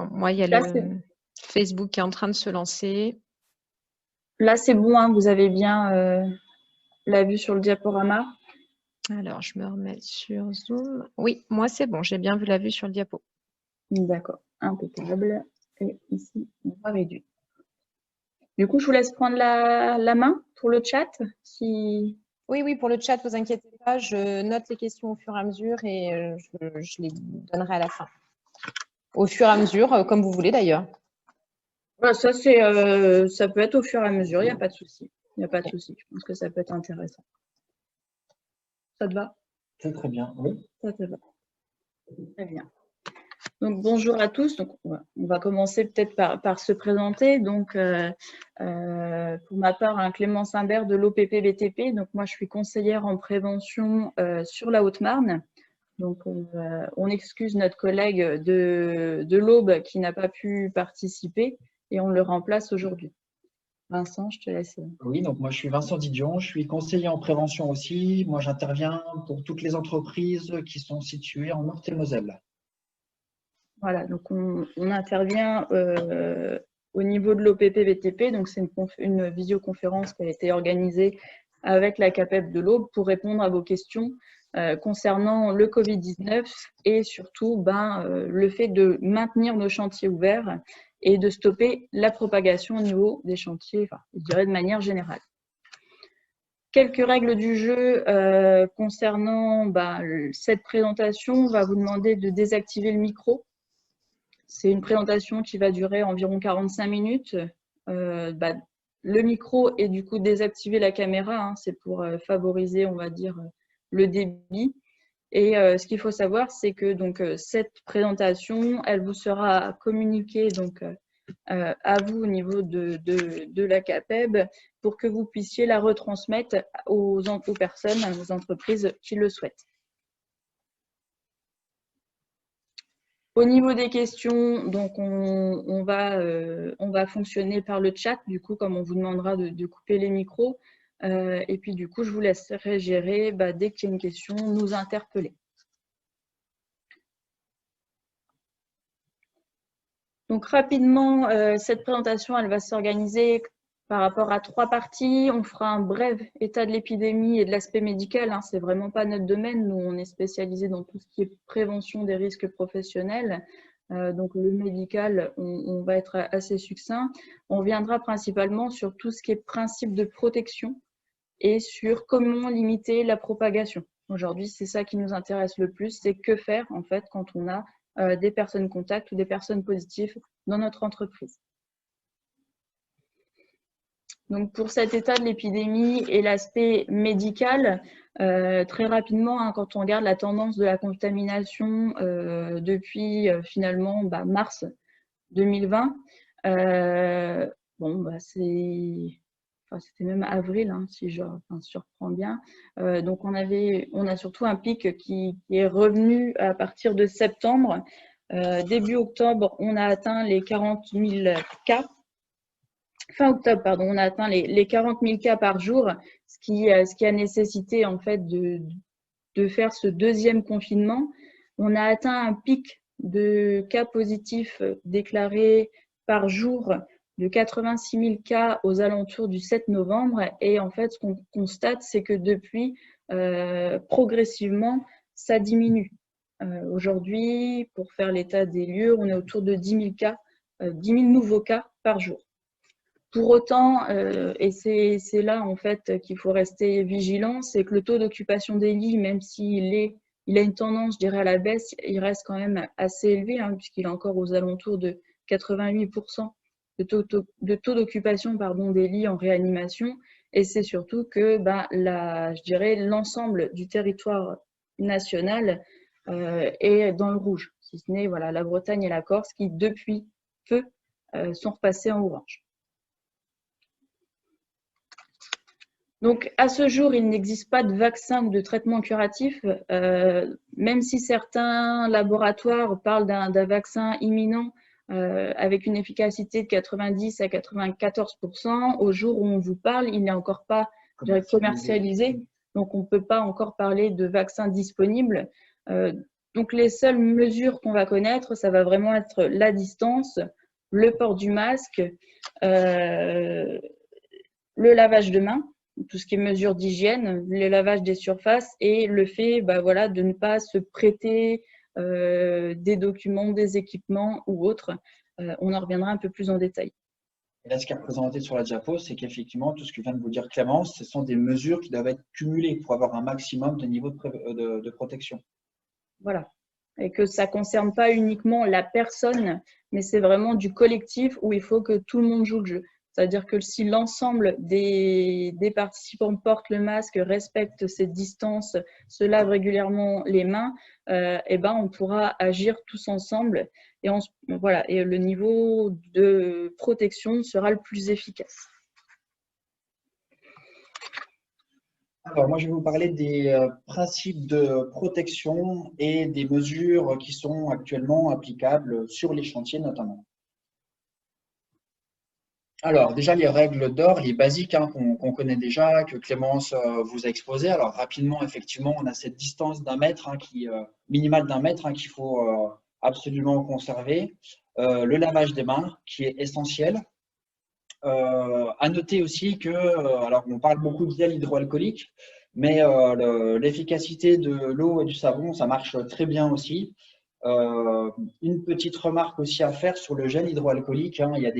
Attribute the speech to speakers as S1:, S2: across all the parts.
S1: Bon, moi, il y a
S2: Là,
S1: le Facebook qui est en train de se lancer.
S2: là, c'est bon, hein, vous avez bien la vue sur le diaporama.
S1: Alors, je me remets sur Zoom. Oui, moi, c'est bon. J'ai bien vu la vue sur le diapo.
S2: D'accord, impeccable. Et ici, on va réduire. Du coup, je vous laisse prendre la main pour le chat. Si...
S1: Oui, oui, pour le chat, vous inquiétez pas. Je note les questions au fur et à mesure et je les donnerai à la fin. Au fur et à mesure, comme vous voulez d'ailleurs.
S2: Voilà, ça, ça peut être au fur et à mesure, il n'y a pas de souci. Il n'y a pas de souci. Je pense que ça peut être intéressant. Ça te va?
S3: C'est très bien, oui.
S2: Ça te va. Très bien. Donc, bonjour à tous. Donc, on va commencer peut-être par se présenter. Donc, pour ma part, Clémence Imbert de l'OPP-BTP. Donc, moi, je suis conseillère en prévention sur la Haute-Marne. Donc, on excuse notre collègue de l'Aube qui n'a pas pu participer et on le remplace aujourd'hui. Vincent, je te laisse.
S3: Oui, donc moi je suis Vincent Didion, je suis conseiller en prévention aussi. Moi j'interviens pour toutes les entreprises qui sont situées en Meurthe-et-Moselle.
S2: Voilà, donc on intervient au niveau de l'OPP-BTP. Donc c'est une visioconférence qui a été organisée avec la CAPEB de l'Aube pour répondre à vos questions concernant le Covid-19 et surtout le fait de maintenir nos chantiers ouverts et de stopper la propagation au niveau des chantiers, enfin, je dirais de manière générale. Quelques règles du jeu concernant cette présentation. On va vous demander de désactiver le micro. C'est une présentation qui va durer environ 45 minutes. Le micro et du coup désactiver la caméra, hein, c'est pour favoriser, on va dire, le débit. Et ce qu'il faut savoir, c'est que donc, cette présentation, elle vous sera communiquée donc, à vous au niveau de la CAPEB pour que vous puissiez la retransmettre aux personnes, aux entreprises qui le souhaitent. Au niveau des questions, donc on va fonctionner par le chat, du coup, comme on vous demandera de couper les micros. Et puis, du coup, je vous laisserai gérer, dès qu'il y a une question, nous interpeller. Donc, rapidement, cette présentation, elle va s'organiser par rapport à 3 parties. On fera un bref état de l'épidémie et de l'aspect médical. Hein, c'est vraiment pas notre domaine. Nous, on est spécialisé dans tout ce qui est prévention des risques professionnels. Donc, le médical, on va être assez succinct. On viendra principalement sur tout ce qui est principe de protection et sur comment limiter la propagation. Aujourd'hui, c'est ça qui nous intéresse le plus, c'est que faire en fait quand on a des personnes contacts ou des personnes positives dans notre entreprise. Donc pour cet état de l'épidémie et l'aspect médical, très rapidement, hein, quand on regarde la tendance de la contamination depuis finalement mars 2020, c'était même avril, hein, si je reprends bien. Donc on a surtout un pic qui est revenu à partir de septembre. Début octobre, on a atteint les 40 000 cas. Fin octobre, pardon, on a atteint les 40 000 cas par jour, ce qui a nécessité en fait de faire ce deuxième confinement. On a atteint un pic de cas positifs déclarés par jour de 86 000 cas aux alentours du 7 novembre. Et en fait, ce qu'on constate, c'est que depuis, progressivement, ça diminue. Aujourd'hui, pour faire l'état des lieux, on est autour de 10 000 cas, 10 000 nouveaux cas par jour. Pour autant, et c'est là en fait qu'il faut rester vigilant, c'est que le taux d'occupation des lits, même s'il a une tendance, je dirais, à la baisse, il reste quand même assez élevé, hein, puisqu'il est encore aux alentours de 88% de taux d'occupation des lits en réanimation. Et c'est surtout que je dirais, l'ensemble du territoire national est dans le rouge, si ce n'est la Bretagne et la Corse qui, depuis peu, sont repassés en orange. Donc, à ce jour, il n'existe pas de vaccin ou de traitement curatif, même si certains laboratoires parlent d'un vaccin imminent avec une efficacité de 90 à 94%. Au jour où on vous parle, il n'est encore pas commercialisé, donc on ne peut pas encore parler de vaccin disponible. Donc, les seules mesures qu'on va connaître, ça va vraiment être la distance, le port du masque, le lavage de mains, tout ce qui est mesures d'hygiène, le lavage des surfaces et le fait voilà, de ne pas se prêter des documents, des équipements ou autres. On en reviendra un peu plus en détail.
S3: Et là, ce qui est représenté sur la diapo, c'est qu'effectivement, tout ce que vient de vous dire Clémence, ce sont des mesures qui doivent être cumulées pour avoir un maximum de niveau de protection.
S2: Voilà. Et que ça ne concerne pas uniquement la personne, mais c'est vraiment du collectif où il faut que tout le monde joue le jeu. C'est-à-dire que si l'ensemble des participants portent le masque, respectent cette distance, se lavent régulièrement les mains, on pourra agir tous ensemble et, voilà, et le niveau de protection sera le plus efficace.
S3: Alors, moi, je vais vous parler des principes de protection et des mesures qui sont actuellement applicables sur les chantiers notamment. Alors, déjà, les règles d'or, les basiques qu'on connaît déjà, que Clémence vous a exposé. Alors, rapidement, effectivement, on a cette distance d'un mètre, minimale d'un mètre, qu'il faut absolument conserver. Le lavage des mains, qui est essentiel. À noter aussi que, alors on parle beaucoup de gel hydroalcoolique, mais l'efficacité de l'eau et du savon, ça marche très bien aussi. Une petite remarque aussi à faire sur le gel hydroalcoolique, il y a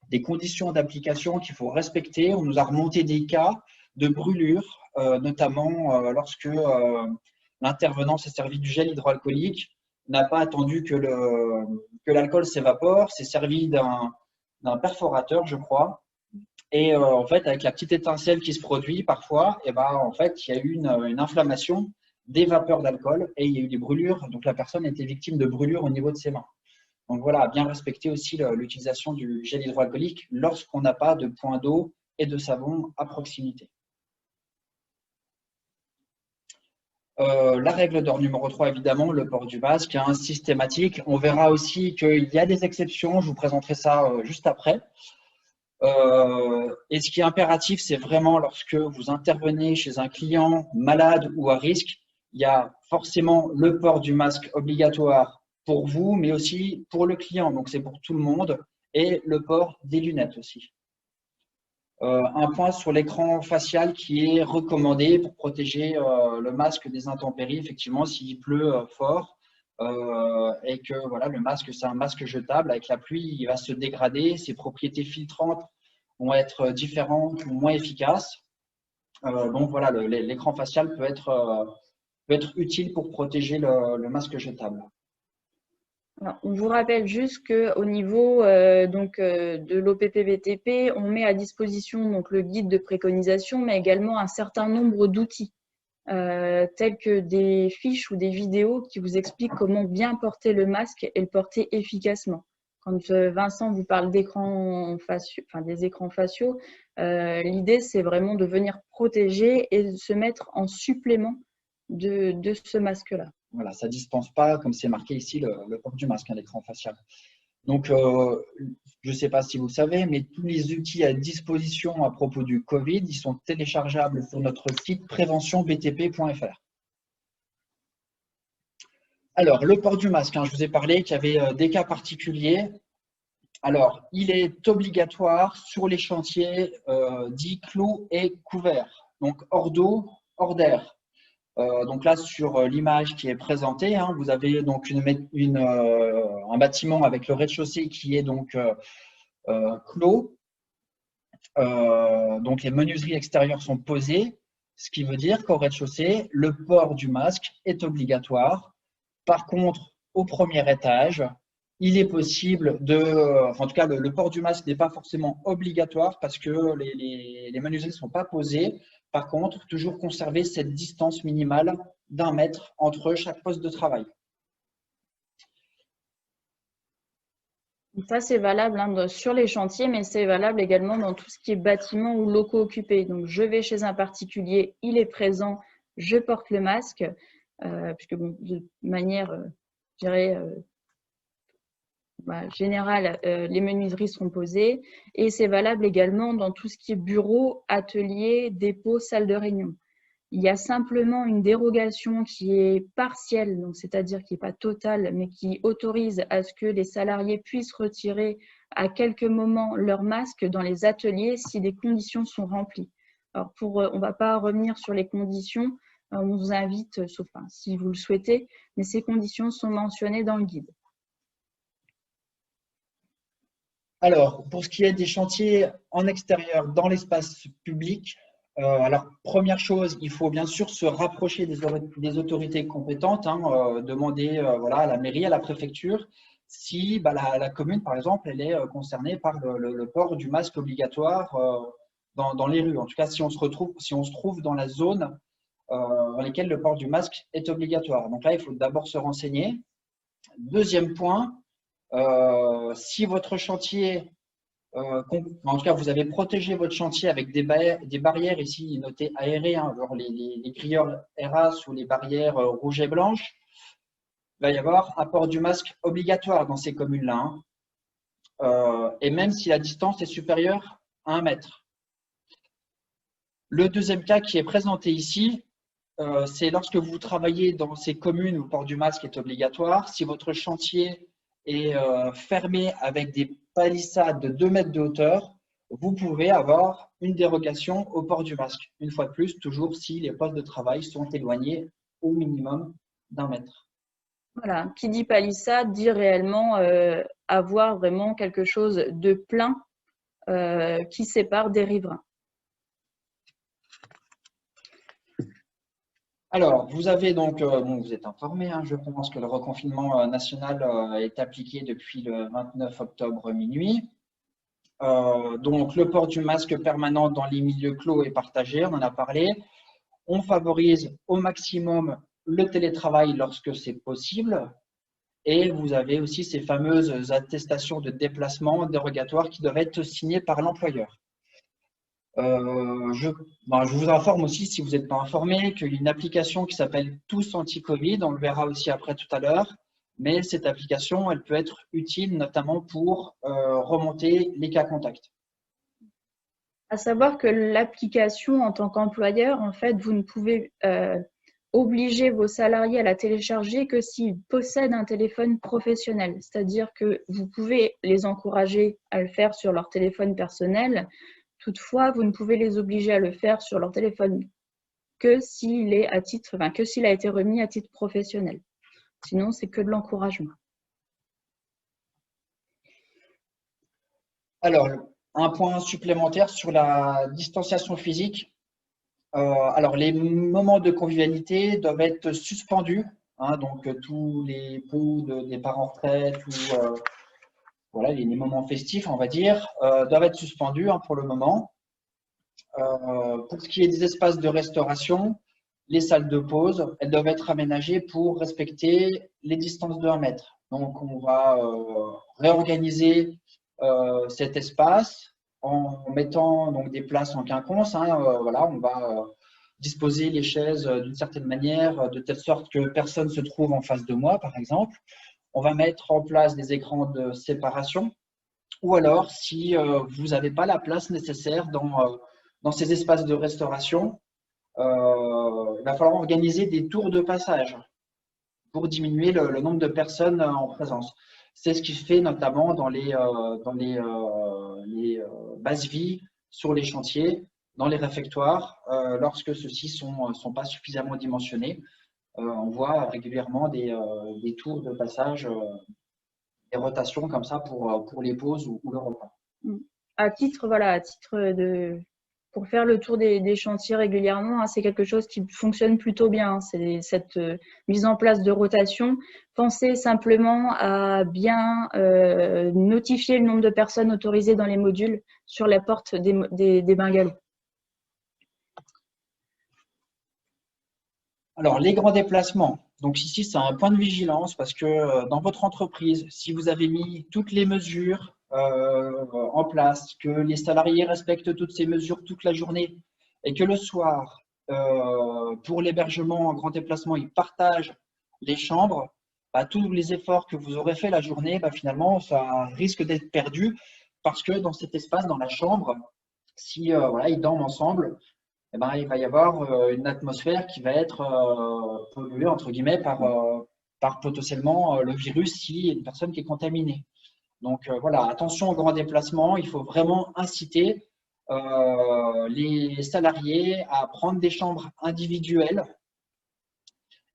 S3: des conditions d'application qu'il faut respecter. On nous a remonté des cas de brûlure, notamment lorsque l'intervenant s'est servi du gel hydroalcoolique, n'a pas attendu que l'alcool s'évapore, s'est servi d'un perforateur, je crois. Et en fait, avec la petite étincelle qui se produit parfois, en fait, il y a eu une inflammation des vapeurs d'alcool et il y a eu des brûlures. Donc, la personne était victime de brûlures au niveau de ses mains. Donc, voilà, bien respecter aussi l'utilisation du gel hydroalcoolique lorsqu'on n'a pas de point d'eau et de savon à proximité. La règle d'or numéro 3, évidemment, le port du masque, systématique. On verra aussi qu'il y a des exceptions. Je vous présenterai ça juste après. Et ce qui est impératif, c'est vraiment lorsque vous intervenez chez un client malade ou à risque, il y a forcément le port du masque obligatoire pour vous, mais aussi pour le client. Donc, c'est pour tout le monde. Et le port des lunettes aussi. Un point sur l'écran facial qui est recommandé pour protéger le masque des intempéries, effectivement, s'il pleut fort. Et que voilà, le masque, c'est un masque jetable. Avec la pluie, il va se dégrader. Ses propriétés filtrantes vont être différentes ou moins efficaces. Donc voilà, l'écran facial peut être utile pour protéger le masque jetable.
S2: Alors, on vous rappelle juste qu'au niveau de l'OPPVTP, on met à disposition donc, le guide de préconisation, mais également un certain nombre d'outils, tels que des fiches ou des vidéos qui vous expliquent comment bien porter le masque et le porter efficacement. Quand Vincent vous parle d'écrans faciaux, des écrans faciaux, l'idée c'est vraiment de venir protéger et de se mettre en supplément de ce masque-là.
S3: Voilà, ça ne dispense pas, comme c'est marqué ici, le port du masque, l'écran facial. Donc, je ne sais pas si vous le savez, mais tous les outils à disposition à propos du Covid, ils sont téléchargeables sur notre site préventionbtp.fr. Alors, le port du masque, je vous ai parlé qu'il y avait des cas particuliers. Alors, il est obligatoire sur les chantiers dits clos et couverts, donc hors d'eau, hors d'air. Donc là, sur l'image qui est présentée, vous avez donc un bâtiment avec le rez-de-chaussée qui est donc clos. Donc les menuiseries extérieures sont posées, ce qui veut dire qu'au rez-de-chaussée, le port du masque est obligatoire. Par contre, au premier étage, il est possible en tout cas, le port du masque n'est pas forcément obligatoire parce que les menuiseries ne sont pas posées. Par contre, toujours conserver cette distance minimale d'1 mètre entre chaque poste de travail.
S2: Ça, c'est valable sur les chantiers, mais c'est valable également dans tout ce qui est bâtiment ou locaux occupés. Donc, je vais chez un particulier, il est présent, je porte le masque, puisque de manière, je dirais, générale, les menuiseries seront posées. Et c'est valable également dans tout ce qui est bureau, atelier, dépôt, salle de réunion. Il y a simplement une dérogation qui est partielle, donc c'est-à-dire qui n'est pas totale, mais qui autorise à ce que les salariés puissent retirer à quelques moments leur masque dans les ateliers si des conditions sont remplies. Alors on ne va pas revenir sur les conditions, on vous invite, sauf si vous le souhaitez, mais ces conditions sont mentionnées dans le guide.
S3: Alors, pour ce qui est des chantiers en extérieur, dans l'espace public, alors première chose, il faut bien sûr se rapprocher des autorités compétentes, demander voilà, à la mairie, à la préfecture, si la commune, par exemple, elle est concernée par le port du masque obligatoire dans les rues. En tout cas, si on se trouve dans la zone dans laquelle le port du masque est obligatoire. Donc là, il faut d'abord se renseigner. Deuxième point, si votre chantier, en tout cas, vous avez protégé votre chantier avec des barrières ici notées aérées, genre les grilleurs ERAS ou les barrières rouges et blanches, il va y avoir un port du masque obligatoire dans ces communes-là. Et même si la distance est supérieure à 1 mètre. Le deuxième cas qui est présenté ici, c'est lorsque vous travaillez dans ces communes où le port du masque est obligatoire, si votre chantier est fermé avec des palissades de 2 mètres de hauteur, vous pouvez avoir une dérogation au port du masque. Une fois de plus, toujours si les postes de travail sont éloignés au minimum d'1 mètre.
S2: Voilà, qui dit palissade dit réellement avoir vraiment quelque chose de plein qui sépare des riverains.
S3: Alors, vous avez donc, vous êtes informé, je pense que le reconfinement national est appliqué depuis le 29 octobre minuit. Donc, le port du masque permanent dans les milieux clos est partagé, on en a parlé. On favorise au maximum le télétravail lorsque c'est possible. Et vous avez aussi ces fameuses attestations de déplacement dérogatoires qui doivent être signées par l'employeur. Je vous informe aussi, si vous n'êtes pas informé, qu'il y a une application qui s'appelle Tous Anti-Covid, on le verra aussi après tout à l'heure, mais cette application, elle peut être utile notamment pour remonter les cas contacts.
S2: À savoir que l'application, en tant qu'employeur, en fait, vous ne pouvez obliger vos salariés à la télécharger que s'ils possèdent un téléphone professionnel. C'est-à-dire que vous pouvez les encourager à le faire sur leur téléphone personnel. Toutefois, vous ne pouvez les obliger à le faire sur leur téléphone que s'il est que s'il a été remis à titre professionnel. Sinon, c'est que de l'encouragement.
S3: Alors, un point supplémentaire sur la distanciation physique. Alors, les moments de convivialité doivent être suspendus. Donc, tous les pots des parents retraite ou voilà, les moments festifs, on va dire, doivent être suspendus pour le moment. Pour ce qui est des espaces de restauration, les salles de pause, elles doivent être aménagées pour respecter les distances de 1 mètre. Donc, on va réorganiser cet espace en mettant donc des places en quinconce. Voilà, on va disposer les chaises d'une certaine manière, de telle sorte que personne ne se trouve en face de moi, par exemple. On va mettre en place des écrans de séparation. Ou alors, si vous n'avez pas la place nécessaire dans ces espaces de restauration, il va falloir organiser des tours de passage pour diminuer le nombre de personnes en présence. C'est ce qui se fait notamment dans les bases vie sur les chantiers, dans les réfectoires, lorsque ceux-ci sont pas suffisamment dimensionnés. On voit régulièrement des tours de passage, des rotations comme ça pour les pauses ou le repas.
S2: Pour faire le tour des chantiers régulièrement, c'est quelque chose qui fonctionne plutôt bien. C'est cette mise en place de rotation. Pensez simplement à bien notifier le nombre de personnes autorisées dans les modules sur la porte des bungalows.
S3: Alors, les grands déplacements. Donc ici, c'est un point de vigilance parce que dans votre entreprise, si vous avez mis toutes les mesures en place, que les salariés respectent toutes ces mesures toute la journée et que le soir, pour l'hébergement en grand déplacement, ils partagent les chambres, tous les efforts que vous aurez fait la journée, finalement, ça risque d'être perdu parce que dans cet espace, dans la chambre, si voilà, ils dorment ensemble, eh ben, il va y avoir une atmosphère qui va être polluée, entre guillemets, par potentiellement le virus si une personne qui est contaminée. Donc voilà, attention aux grands déplacements, il faut vraiment inciter les salariés à prendre des chambres individuelles.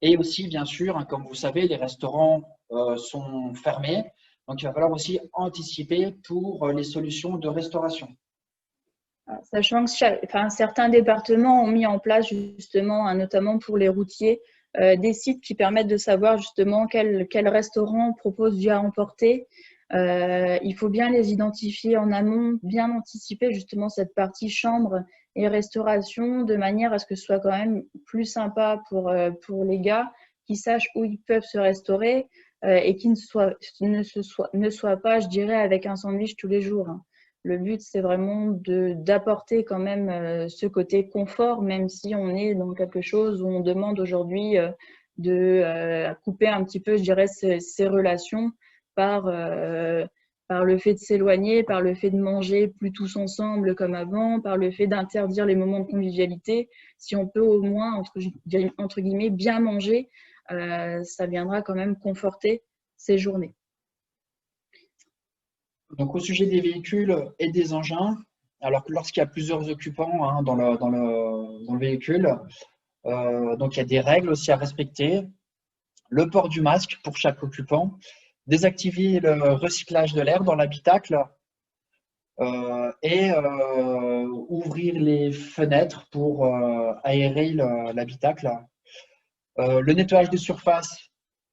S3: Et aussi, bien sûr, hein, comme vous savez, les restaurants sont fermés. Donc, il va falloir aussi anticiper pour les solutions de restauration.
S2: Sachant que certains départements ont mis en place justement, notamment pour les routiers, des sites qui permettent de savoir justement quel restaurant propose du à emporter. Il faut bien les identifier en amont, bien anticiper justement cette partie chambre et restauration de manière à ce que ce soit quand même plus sympa pour les gars qui sachent où ils peuvent se restaurer et qui ne soient pas, je dirais, avec un sandwich tous les jours. Hein. Le but, c'est vraiment d'apporter quand même ce côté confort, même si on est dans quelque chose où on demande aujourd'hui de couper un petit peu, je dirais, ces relations par le fait de s'éloigner, par le fait de manger plus tous ensemble comme avant, par le fait d'interdire les moments de convivialité. Si on peut au moins, entre guillemets, bien manger, ça viendra quand même conforter ces journées.
S3: Donc, au sujet des véhicules et des engins, alors que lorsqu'il y a plusieurs occupants hein, dans le véhicule, donc il y a des règles aussi à respecter. Le port du masque pour chaque occupant, désactiver le recyclage de l'air dans l'habitacle et ouvrir les fenêtres pour aérer l'habitacle. Le nettoyage des surfaces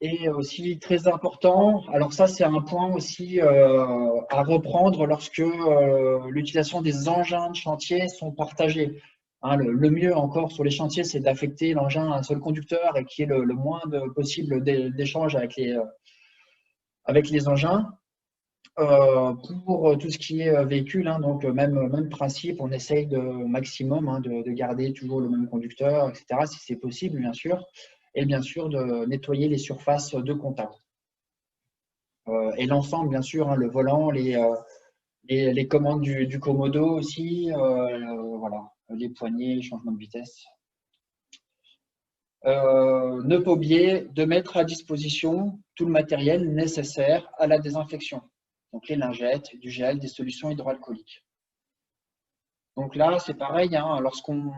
S3: est aussi très important. Alors ça, c'est un point aussi à reprendre lorsque l'utilisation des engins de chantier sont partagés. Hein, le mieux encore sur les chantiers, c'est d'affecter l'engin à un seul conducteur et qu'il y ait le moins possible d'échanges avec les engins. Pour tout ce qui est véhicule, hein, donc même principe, on essaye au maximum hein, de garder toujours le même conducteur, etc., si c'est possible, bien sûr. Et bien sûr de nettoyer les surfaces de contact. Et l'ensemble, bien sûr, hein, le volant, les commandes du commodo aussi, voilà, les poignées, changement de vitesse. Ne pas oublier de mettre à disposition tout le matériel nécessaire à la désinfection. Donc les lingettes, du gel, des solutions hydroalcooliques. Donc là, c'est pareil, hein, lorsqu'on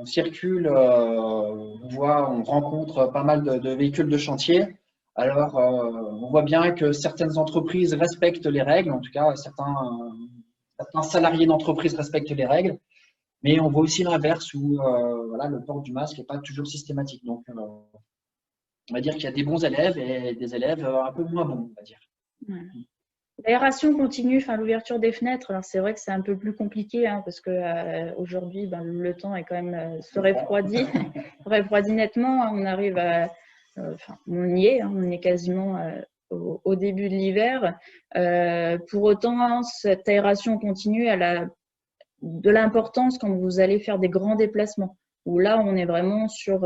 S3: circule, on rencontre pas mal de véhicules de chantier. Alors, on voit bien que certaines entreprises respectent les règles, en tout cas, certains salariés d'entreprise respectent les règles, mais on voit aussi l'inverse où voilà, le port du masque n'est pas toujours systématique. Donc, on va dire qu'il y a des bons élèves et des élèves un peu moins bons, on va dire.
S2: Ouais. L'aération continue, l'ouverture des fenêtres, alors c'est vrai que c'est un peu plus compliqué hein, parce que aujourd'hui, le temps est quand même se refroidit nettement. Hein, on arrive on y est, hein, on est quasiment au début de l'hiver. Pour autant, hein, cette aération continue, elle a de l'importance quand vous allez faire des grands déplacements. Où là, on est vraiment sur,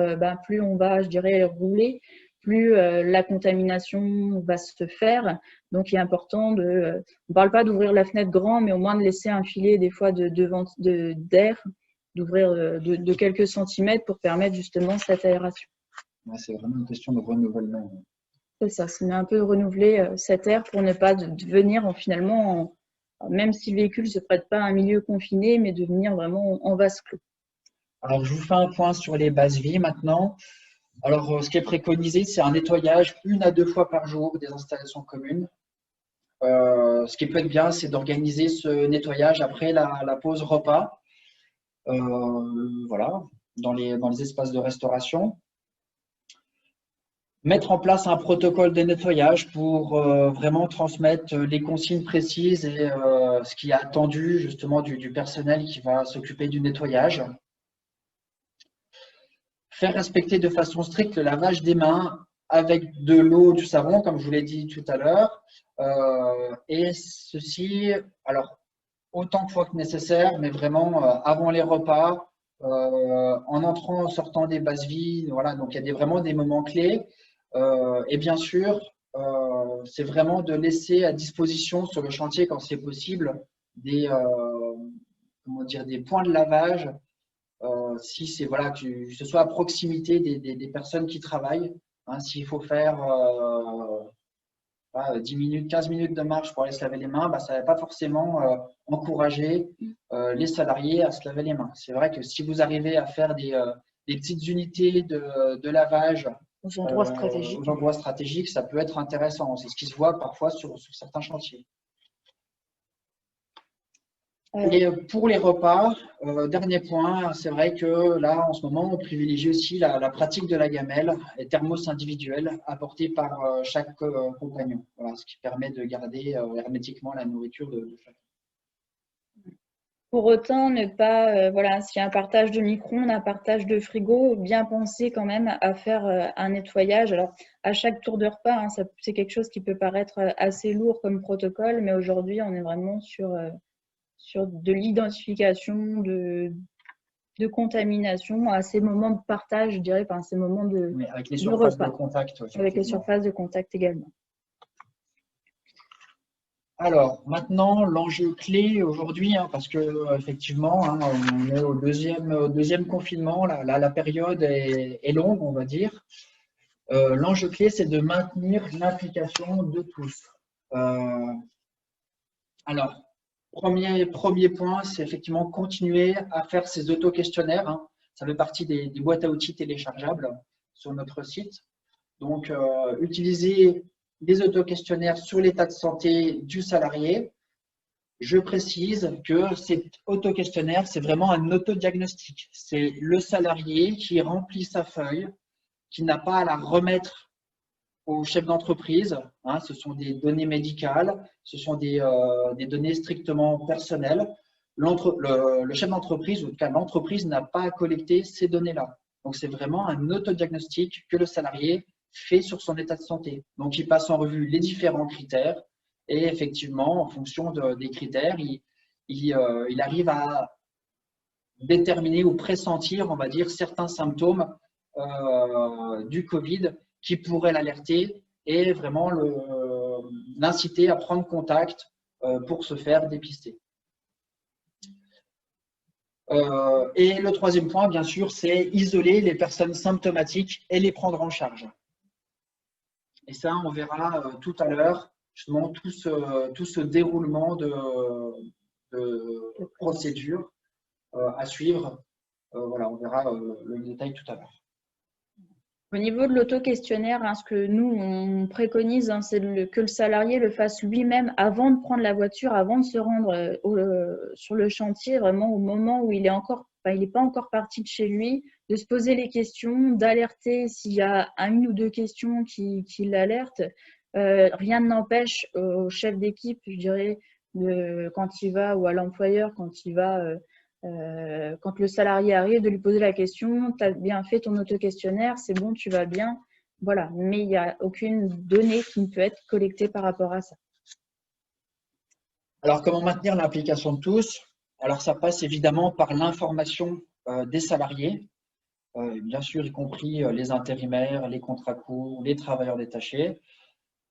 S2: plus on va, je dirais, rouler, plus la contamination va se faire. Donc, il est important on ne parle pas d'ouvrir la fenêtre grand, mais au moins de laisser un filet des fois d'air, d'ouvrir de quelques centimètres pour permettre justement cette aération.
S3: Ouais, c'est vraiment une question de renouvellement.
S2: C'est ça, c'est un peu renouveler cet air pour ne pas devenir finalement, même si le véhicule ne se prête pas à un milieu confiné, mais devenir vraiment en vase clos.
S3: Alors, je vous fais un point sur les bases vie maintenant. Alors, ce qui est préconisé, c'est un nettoyage 1 à 2 fois par jour des installations communes. Ce qui peut être bien, c'est d'organiser ce nettoyage après la pause repas, voilà, dans les espaces de restauration. Mettre en place un protocole de nettoyage pour vraiment transmettre les consignes précises et ce qui est attendu justement du personnel qui va s'occuper du nettoyage. Faire respecter de façon stricte le lavage des mains avec de l'eau, du savon, comme je vous l'ai dit tout à l'heure. Et ceci, alors, autant de fois que nécessaire, mais vraiment avant les repas, en entrant, en sortant des bases vies. Voilà, donc il y a vraiment des moments clés. Et bien sûr, c'est vraiment de laisser à disposition sur le chantier, quand c'est possible, des points de lavage si c'est voilà, que ce soit à proximité des personnes qui travaillent, hein, s'il faut faire 10 minutes, 15 minutes de marche pour aller se laver les mains, bah, ça ne va pas forcément encourager les salariés à se laver les mains. C'est vrai que si vous arrivez à faire des petites unités de lavage
S2: Aux endroits stratégiques.
S3: aux endroits stratégiques, ça peut être intéressant. C'est ce qui se voit parfois sur certains chantiers. Et pour les repas, dernier point, c'est vrai que là, en ce moment, on privilégie aussi la pratique de la gamelle et thermos individuel apporté par chaque compagnon. Voilà, ce qui permet de garder hermétiquement la nourriture de chacun.
S2: Pour autant, ne pas, voilà, s'il y a un partage de micro-ondes, un partage de frigo, bien penser quand même à faire un nettoyage. Alors, à chaque tour de repas, hein, c'est quelque chose qui peut paraître assez lourd comme protocole, mais aujourd'hui, on est vraiment sur de l'identification de contamination à ces moments de partage, je dirais, enfin, ces moments de,
S3: oui, avec les
S2: de
S3: surfaces
S2: repas,
S3: de contact.
S2: avec les surfaces de contact également.
S3: Alors, maintenant, l'enjeu clé aujourd'hui, hein, parce que effectivement, hein, on est au deuxième confinement, la période est longue, on va dire. L'enjeu clé, c'est de maintenir l'implication de tous. Alors, premier point, c'est effectivement continuer à faire ces auto-questionnaires, hein. Ça fait partie des boîtes à outils téléchargeables sur notre site. Donc, utiliser des auto-questionnaires sur l'état de santé du salarié. Je précise que cet auto-questionnaire, c'est vraiment un autodiagnostic. C'est le salarié qui remplit sa feuille, qui n'a pas à la remettre au chef d'entreprise. Hein, ce sont des données médicales, ce sont des données strictement personnelles. Le chef d'entreprise, ou en tout cas l'entreprise, n'a pas à collecter ces données-là. Donc, c'est vraiment un autodiagnostic que le salarié fait sur son état de santé. Donc, il passe en revue les différents critères et effectivement, en fonction des critères, il arrive à déterminer ou pressentir, on va dire, certains symptômes du Covid qui pourraient l'alerter et vraiment l'inciter à prendre contact pour se faire dépister. Et le troisième point, bien sûr, c'est isoler les personnes symptomatiques et les prendre en charge. Et ça, on verra tout à l'heure, justement, tout ce déroulement de procédures à suivre. Voilà, on verra le détail tout à l'heure.
S2: Au niveau de l'auto-questionnaire, hein, ce que nous, on préconise, hein, c'est que le salarié le fasse lui-même avant de prendre la voiture, avant de se rendre sur le chantier, vraiment au moment où il n'est pas encore parti de chez lui, de se poser les questions, d'alerter s'il y a une ou deux questions qui l'alertent. Rien n'empêche au chef d'équipe, je dirais, quand il va, ou à l'employeur, quand il va… quand le salarié arrive, de lui poser la question, tu as bien fait ton auto-questionnaire, c'est bon, tu vas bien. Voilà, mais il n'y a aucune donnée qui ne peut être collectée par rapport à ça.
S3: Alors, comment maintenir l'implication de tous? Alors, ça passe évidemment par l'information des salariés, bien sûr, y compris les intérimaires, les contrats courts, les travailleurs détachés.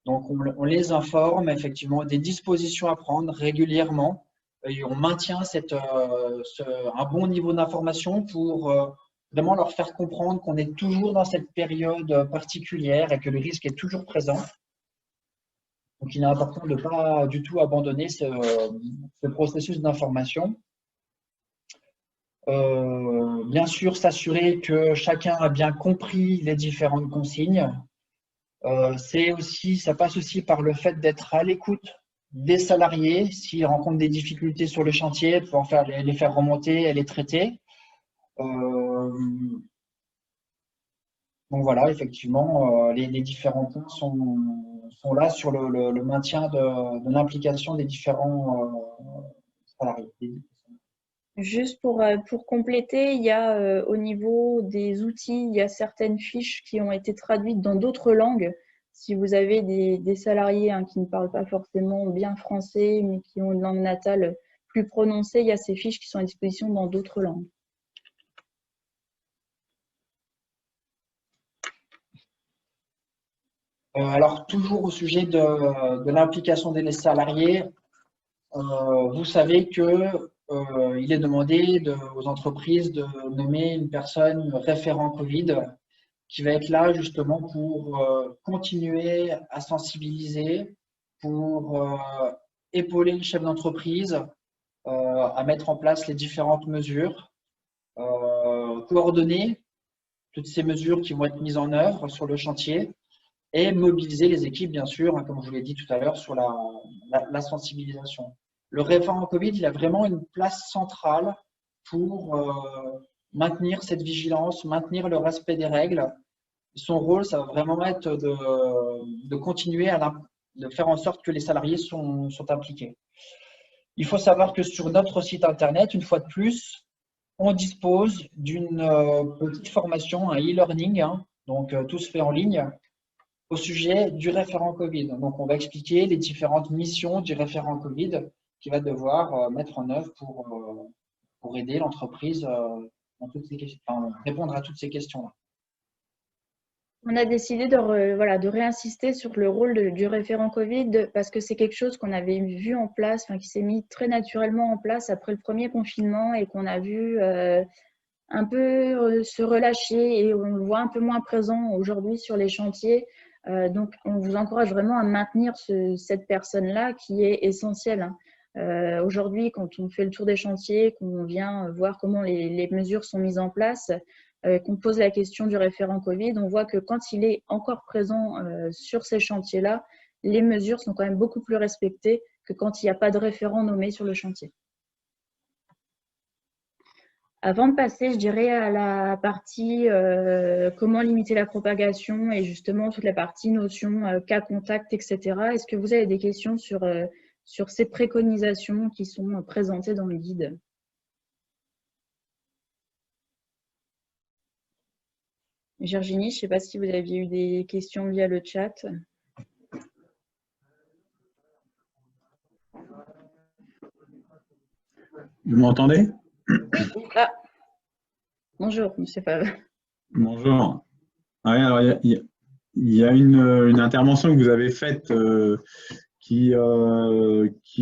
S3: Donc, on les informe effectivement des dispositions à prendre régulièrement. Et on maintient un bon niveau d'information pour vraiment leur faire comprendre qu'on est toujours dans cette période particulière et que le risque est toujours présent. Donc, il est important de ne pas du tout abandonner ce processus d'information. Bien sûr, s'assurer que chacun a bien compris les différentes consignes. Ça passe aussi par le fait d'être à l'écoute des salariés, s'ils rencontrent des difficultés sur le chantier, pouvoir les faire remonter et les traiter. Donc voilà, effectivement, les différents points sont là sur le maintien de l'implication des différents salariés.
S2: Juste pour compléter, il y a au niveau des outils, il y a certaines fiches qui ont été traduites dans d'autres langues. Si vous avez des salariés qui ne parlent pas forcément bien français, mais qui ont une langue natale plus prononcée, il y a ces fiches qui sont à disposition dans d'autres langues.
S3: Alors, toujours au sujet de l'implication des salariés, vous savez que il est demandé aux entreprises de nommer une personne référent Covid qui va être là justement pour continuer à sensibiliser, pour épauler le chef d'entreprise à mettre en place les différentes mesures, coordonner toutes ces mesures qui vont être mises en œuvre sur le chantier et mobiliser les équipes, bien sûr, hein, comme je vous l'ai dit tout à l'heure, sur la sensibilisation. Le référent Covid, il a vraiment une place centrale pour maintenir cette vigilance, maintenir le respect des règles. Son rôle, ça va vraiment être de continuer de faire en sorte que les salariés sont impliqués. Il faut savoir que sur notre site internet, une fois de plus, on dispose d'une petite formation, un e-learning, hein, donc tout se fait en ligne, au sujet du référent Covid. Donc, on va expliquer les différentes missions du référent Covid qu'il va devoir mettre en œuvre pour aider l'entreprise répondre à toutes ces questions-là.
S2: On a décidé de réinsister sur le rôle du référent Covid parce que c'est quelque chose qu'on avait vu en place, qui s'est mis très naturellement en place après le premier confinement et qu'on a vu un peu se relâcher et on le voit un peu moins présent aujourd'hui sur les chantiers. Donc, on vous encourage vraiment à maintenir cette personne-là qui est essentielle, hein. Aujourd'hui, quand on fait le tour des chantiers, qu'on vient voir comment les mesures sont mises en place, qu'on pose la question du référent Covid, on voit que quand il est encore présent sur ces chantiers-là, les mesures sont quand même beaucoup plus respectées que quand il n'y a pas de référent nommé sur le chantier. Avant de passer, je dirais, à la partie comment limiter la propagation et justement toute la partie notion cas contact, etc. Est-ce que vous avez des questions sur ces préconisations qui sont présentées dans le guide? Virginie, je ne sais pas si vous aviez eu des questions via le chat.
S4: Vous m'entendez?
S2: Ah. Bonjour, monsieur Favre.
S4: Bonjour. Ah oui, alors il y a une intervention que vous avez faite qui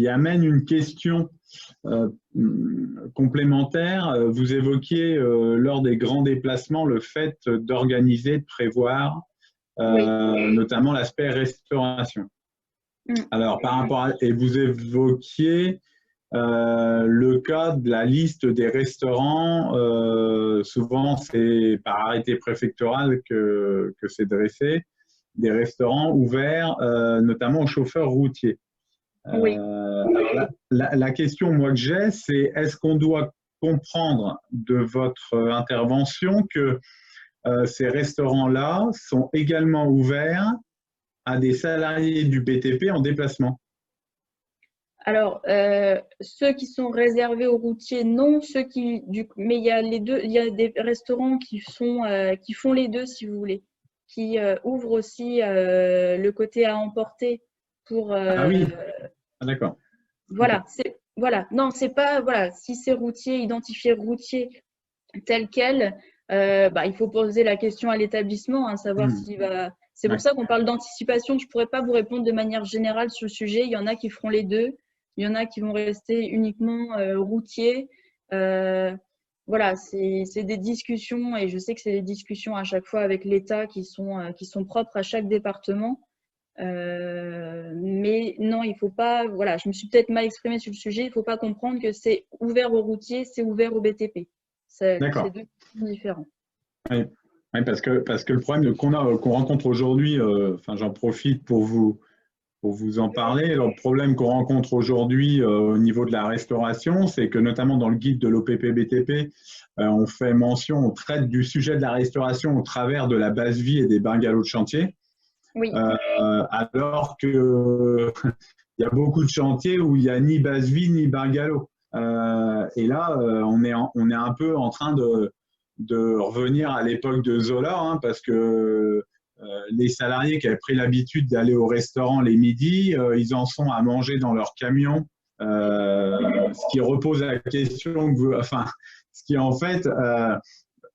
S4: amène une question complémentaire. Vous évoquiez lors des grands déplacements le fait d'organiser, de prévoir,
S2: Oui.
S4: notamment l'aspect restauration. Alors, par rapport et vous évoquiez le cas de la liste des restaurants, souvent c'est par arrêté préfectoral que c'est dressé, des restaurants ouverts notamment aux chauffeurs routiers.
S2: Oui.
S4: Alors la question moi que j'ai, c'est est-ce qu'on doit comprendre de votre intervention que ces restaurants-là sont également ouverts à des salariés du BTP en déplacement?
S2: Alors, ceux qui sont réservés aux routiers, non. Mais il y a les deux. Il y a des restaurants qui font les deux, si vous voulez, qui ouvrent aussi le côté à emporter pour.
S4: Ah oui. Ah, d'accord.
S2: Voilà. Non, c'est pas. Voilà. Si c'est routier, identifié routier tel quel, il faut poser la question à l'établissement, hein, savoir s'il va. C'est pour ça qu'on parle d'anticipation. Je ne pourrais pas vous répondre de manière générale sur le sujet. Il y en a qui feront les deux. Il y en a qui vont rester uniquement routiers. Voilà, c'est des discussions et je sais que c'est des discussions à chaque fois avec l'État qui sont propres à chaque département. Mais non, il ne faut pas… Voilà, je me suis peut-être mal exprimée sur le sujet. Il ne faut pas comprendre que c'est ouvert aux routiers, c'est ouvert au BTP. C'est deux choses différentes.
S4: Oui, parce que le problème qu'on rencontre aujourd'hui, j'en profite pour vous en parler. Le problème qu'on rencontre aujourd'hui au niveau de la restauration, c'est que notamment dans le guide de l'OPP-BTP, on fait mention, on traite du sujet de la restauration au travers de la base vie et des bungalows de chantier.
S2: Oui.
S4: Alors qu'il y a beaucoup de chantiers où il n'y a ni base vie ni bungalow. Et là, on est un peu en train de revenir à l'époque de Zola, hein, parce que les salariés qui avaient pris l'habitude d'aller au restaurant les midis, ils en sont à manger dans leur camion, ce qui repose la question, ce qui en fait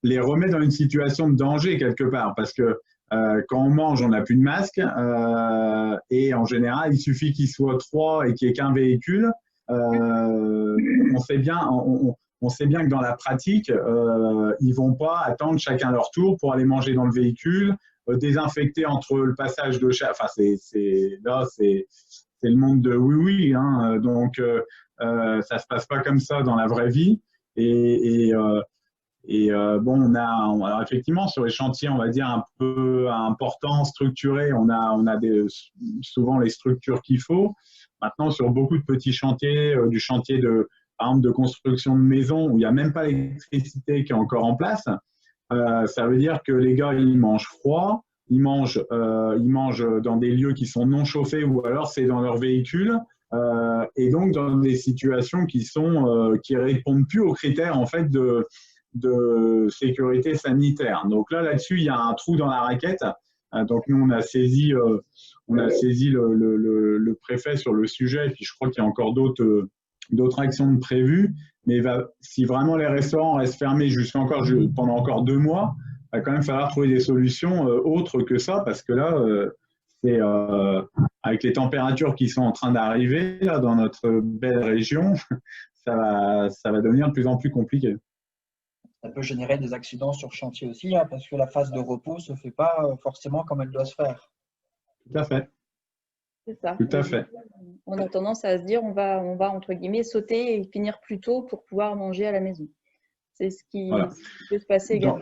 S4: les remet dans une situation de danger quelque part, parce que quand on mange, on n'a plus de masque, et en général, il suffit qu'il soit 3 et qu'il n'y ait qu'un véhicule. on sait bien que dans la pratique, ils vont pas attendre chacun leur tour pour aller manger dans le véhicule, désinfecter entre le passage de chaque. Enfin, là, c'est le monde de oui, hein. Donc, ça se passe pas comme ça dans la vraie vie. Bon, alors effectivement, sur les chantiers, on va dire un peu importants, structurés, on a souvent les structures qu'il faut. Maintenant, sur beaucoup de petits chantiers, du chantier par exemple, de construction de maisons où il n'y a même pas l'électricité qui est encore en place, ça veut dire que les gars, ils mangent froid, ils mangent dans des lieux qui sont non chauffés ou alors c'est dans leur véhicule. Et donc dans des situations qui répondent plus aux critères en fait de sécurité sanitaire. Donc là-dessus, il y a un trou dans la raquette. Donc nous, on a saisi le préfet sur le sujet, et puis je crois qu'il y a encore d'autres actions de prévues. Mais si vraiment les restaurants restent fermés pendant encore 2 mois, il va quand même falloir trouver des solutions autres que ça, parce que là, avec les températures qui sont en train d'arriver dans notre belle région, ça va devenir de plus en plus compliqué.
S3: Ça peut générer des accidents sur chantier aussi, hein, parce que la phase de repos ne se fait pas forcément comme elle doit se faire.
S4: Tout à fait.
S2: C'est ça.
S4: Tout à fait.
S2: On a tendance à se dire on va entre guillemets sauter et finir plus tôt pour pouvoir manger à la maison. C'est ce qui peut se passer également.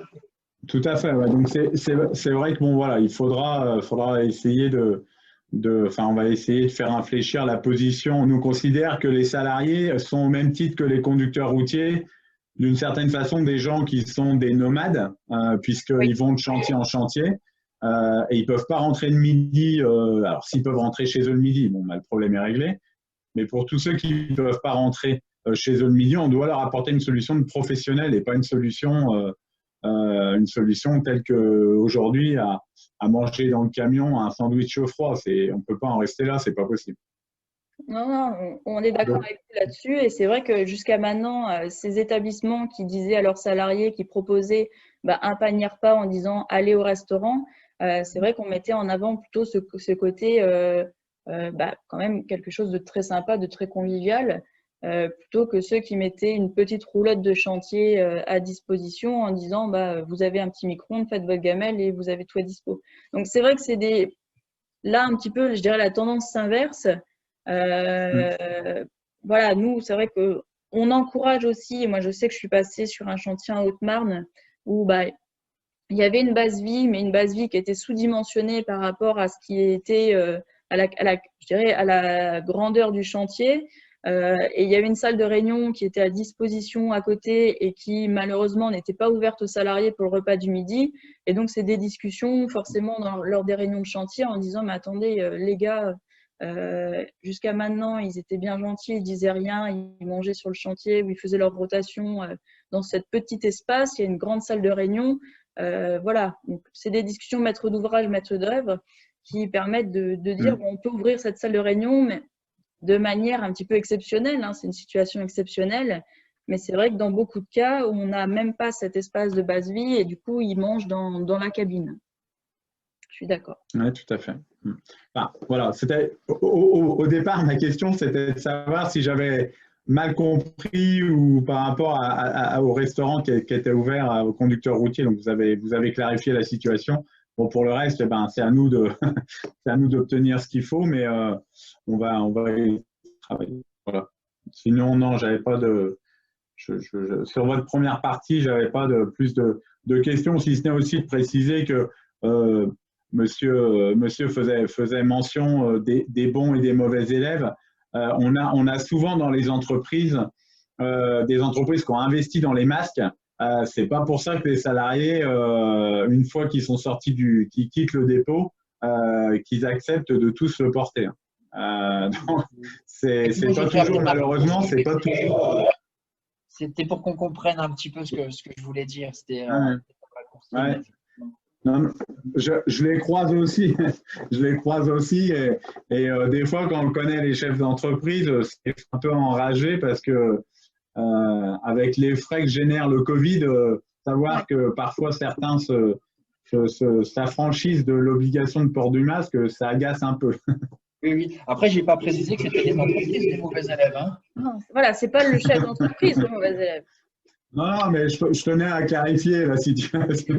S4: Tout à fait. Ouais. Donc c'est vrai que bon voilà, il faudra essayer on va essayer de faire infléchir la position. On nous considère que les salariés sont au même titre que les conducteurs routiers, d'une certaine façon des gens qui sont des nomades, puisqu'ils vont de chantier en chantier, et ils ne peuvent pas rentrer le midi. Alors s'ils peuvent rentrer chez eux le midi, bon, le problème est réglé. Mais pour tous ceux qui ne peuvent pas rentrer chez eux le midi, on doit leur apporter une solution de professionnel et pas une solution telle qu'aujourd'hui à manger dans le camion un sandwich chaud froid. On ne peut pas en rester là, c'est pas possible.
S2: Non, on est d'accord avec vous là-dessus. Et c'est vrai que jusqu'à maintenant, ces établissements qui disaient à leurs salariés, qui proposaient un panier repas en disant allez au restaurant, c'est vrai qu'on mettait en avant plutôt ce côté quand même quelque chose de très sympa, de très convivial, plutôt que ceux qui mettaient une petite roulotte de chantier à disposition en disant vous avez un petit micro-ondes, faites votre gamelle et vous avez tout à dispo. Donc c'est vrai que là un petit peu, je dirais, la tendance s'inverse. Voilà, nous, c'est vrai qu'on encourage aussi, et moi je sais que je suis passée sur un chantier en Haute-Marne où il y avait une base vie, mais une base vie qui était sous-dimensionnée par rapport à ce qui était je dirais à la grandeur du chantier. Et il y avait une salle de réunion qui était à disposition à côté et qui malheureusement n'était pas ouverte aux salariés pour le repas du midi. Et donc c'est des discussions forcément lors des réunions de chantier en disant mais attendez les gars, jusqu'à maintenant ils étaient bien gentils, ils disaient rien, ils mangeaient sur le chantier ou ils faisaient leur rotation dans cet petit espace. Il y a une grande salle de réunion. Voilà, donc c'est des discussions maître d'ouvrage, maître d'œuvre qui permettent de dire on peut ouvrir cette salle de réunion, mais de manière un petit peu exceptionnelle. C'est une situation exceptionnelle, mais c'est vrai que dans beaucoup de cas, on n'a même pas cet espace de base vie et du coup, ils mangent dans la cabine. Je suis d'accord.
S4: Oui, tout à fait. Voilà, c'était au départ, ma question, c'était de savoir si j'avais mal compris ou par rapport au restaurant qui était ouvert aux conducteurs routiers. Donc, vous avez clarifié la situation. Bon, pour le reste, c'est à nous d'obtenir ce qu'il faut, mais on va y travailler. Voilà. Sinon, non, j'avais pas sur votre première partie, j'avais pas plus de questions, si ce n'est aussi de préciser que monsieur faisait mention des bons et des mauvais élèves. On a souvent dans les entreprises des entreprises qui ont investi dans les masques. C'est pas pour ça que les salariés, une fois qu'ils sont sortis qu'ils quittent le dépôt, qu'ils acceptent de tous le porter. Donc, c'est pas toujours, malheureusement, c'est pas toujours.
S3: C'était pour qu'on comprenne un petit peu ce que je voulais dire. C'était
S4: ouais. Non, je les croise aussi. Je les croise aussi. Et des fois, quand on connaît les chefs d'entreprise, c'est un peu enragé parce que avec les frais que génère le Covid, savoir que parfois certains s'affranchissent de l'obligation de port du masque, ça agace un peu.
S3: Oui, oui. Après, je n'ai pas précisé que c'était les entreprises, les mauvais élèves. Hein.
S2: Non, voilà, c'est pas le chef d'entreprise, le mauvais élève.
S4: Non, mais je tenais à clarifier la situation.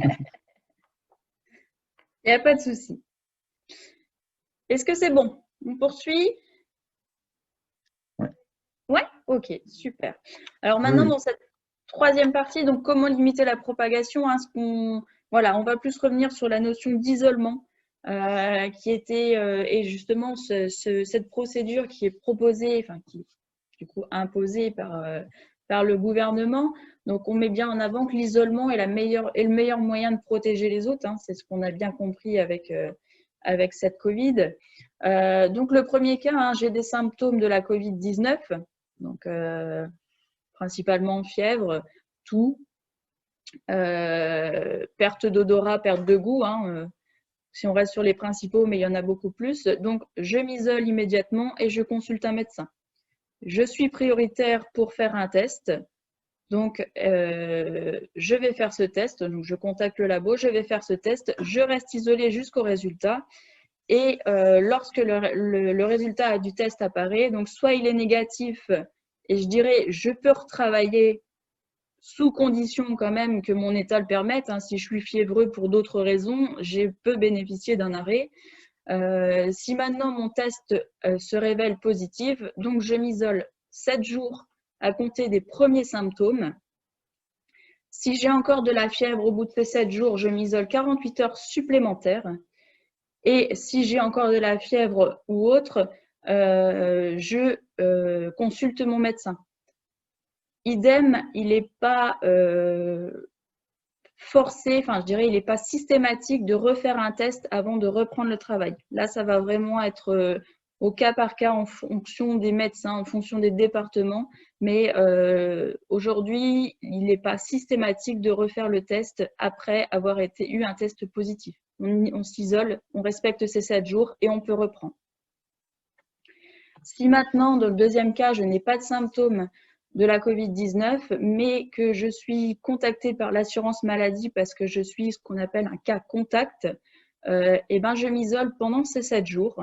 S2: Il n'y a pas de souci. Est-ce que c'est bon? On poursuit?
S4: Ouais.
S2: Ouais, ok, super. Alors maintenant,
S4: Oui.
S2: dans cette troisième partie, donc comment limiter la propagation, hein, voilà, on va plus revenir sur la notion d'isolement, qui était, et justement cette procédure qui est proposée, enfin qui est du coup imposée par le gouvernement. Donc on met bien en avant que l'isolement est le meilleur moyen de protéger les autres, hein, c'est ce qu'on a bien compris avec cette Covid. Donc le premier cas, hein, j'ai des symptômes de la Covid-19, donc principalement fièvre, toux, perte d'odorat, perte de goût, hein, si on reste sur les principaux, mais il y en a beaucoup plus. Donc je m'isole immédiatement et je consulte un médecin. Je suis prioritaire pour faire un test. Donc, je vais faire ce test. Donc, je contacte le labo, je vais faire ce test. Je reste isolée jusqu'au résultat. Et lorsque le résultat du test apparaît, donc soit il est négatif, et je dirais, je peux retravailler sous condition quand même que mon état le permette. Hein, si je suis fiévreux pour d'autres raisons, je peux bénéficier d'un arrêt. Si maintenant mon test se révèle positif, donc je m'isole 7 jours à compter des premiers symptômes. Si j'ai encore de la fièvre au bout de ces 7 jours, je m'isole 48 heures supplémentaires. Et si j'ai encore de la fièvre ou autre, je consulte mon médecin. Idem, il n'est pas forcé, enfin je dirais, il n'est pas systématique de refaire un test avant de reprendre le travail. Là, ça va vraiment être au cas par cas en fonction des médecins, en fonction des départements. Mais aujourd'hui, il n'est pas systématique de refaire le test après avoir eu un test positif. On s'isole, on respecte ces 7 jours et on peut reprendre. Si maintenant, dans le deuxième cas, je n'ai pas de symptômes de la Covid-19, mais que je suis contactée par l'assurance maladie parce que je suis ce qu'on appelle un cas contact, et ben je m'isole pendant ces 7 jours